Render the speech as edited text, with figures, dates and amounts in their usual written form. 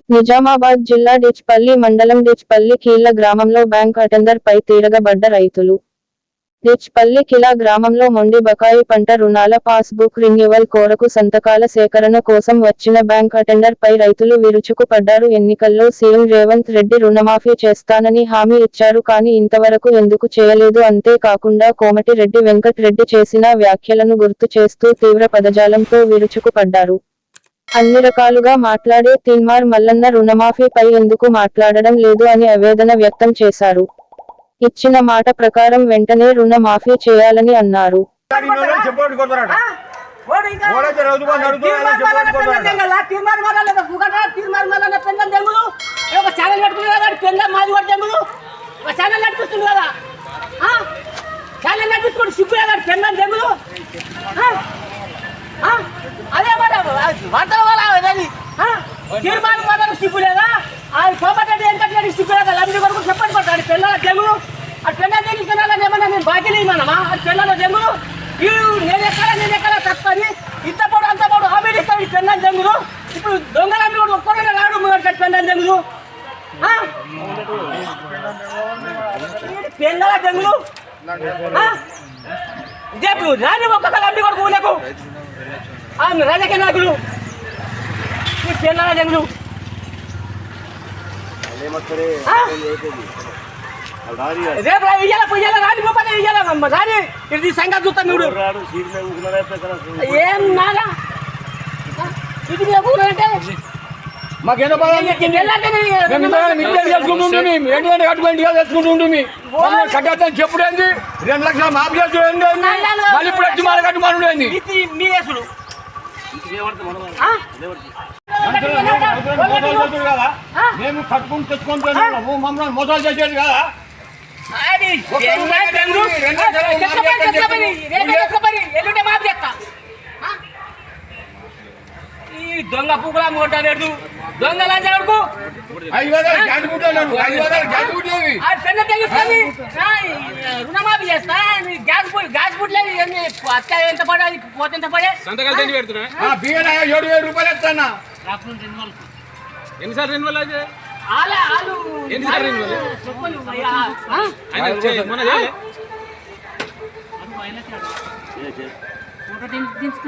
నిజామాబాద్ జిల్లా డిచ్పల్లి మండలం డిచ్పల్లి కీళ్ల గ్రామంలో బ్యాంక్ అటెండర్ పై తిరగబడ్డ రైతులు. డిచ్పల్లి కిలా గ్రామంలో మొండి బకాయి పంట రుణాల పాస్ బుక్ రిన్యువల్ కోరకు సంతకాల సేకరణ కోసం వచ్చిన బ్యాంక్ అటెండర్ పై రైతులు విరుచుకు పడ్డారు. ఎన్నికల్లో సీఎం రేవంత్ రెడ్డి రుణమాఫీ చేస్తానని హామీ ఇచ్చారు కానీ ఇంతవరకు ఎందుకు చేయలేదు, అంతేకాకుండా కోమటిరెడ్డి వెంకట్ రెడ్డి చేసిన వ్యాఖ్యలను గుర్తు చేస్తూ తీవ్ర పదజాలంతో విరుచుకు పడ్డారు. అన్ని రకాలుగా మాట్లాడే తీన్మార్ మల్లన్న రుణమాఫీపై ఎందుకు మాట్లాడడం లేదు అని ఆవేదన వ్యక్తం చేశారు. ఇచ్చిన మాట ప్రకారం వెంటనే రుణ మాఫీ చేయాలని అన్నారు. అదే తీర్మానం సిగ్గు లేదా కోమటిరెడ్డి వెంకటరెడ్డి సిగ్గు లేదా లబ్ధి వరకు చెప్పండి పట్టాడు పిల్లల జంగులు ఆ పిల్లల జంగులు ఏమన్నా నేను బాకీలు ఇవ్వమా అది పిల్లల జంగులు నేను ఎక్కడ తప్పని ఇంత పొడు అంత పొడు హామీలు ఇస్తాను ఈ పిల్లల జంగులు. ఇప్పుడు దొంగలమ్మి కూడా ఒక్కడే రాడు పిల్లల జంగులు పిల్లల జంగులు రేపు రాని ఒక్కొక్క లబ్ధి కొడుకు ఊళ్ళకు రాజకీయ నాయకులు పిల్లల జంగులు రేపు ఇయ్యాల రాని గోపాల ఇయ్యాల రాని ఇది సంగతి చూస్తాను మీరు ఏం నాగా ఇది అంటే మాకేదో కట్టుకుంటుంది చెప్పుడేంది 2 లక్షలు మాఫీ చేస్తుంది మళ్ళీ ఇప్పుడు వచ్చి మన కట్టుమానుడేంది మీ వేసుడు మేము కట్టుకుని తెచ్చుకుంటాము మమ్మల్ని మోసాలు చేసేది కదా. ఈ దొంగ పువ్వులా కొట్టాడు దొంగ లంచాడుకు రుణమాఫీ చేస్తా గ్యాస్ బుట్లేదు ఎంత పడాలి పోతే ఎంత పడే బియ్యం 7,000 రూపాయలు ఇస్తానా ఎన్నిసార్లు రెన్యువల్ అయితే ఎన్నిసార్లు రెన్యువల్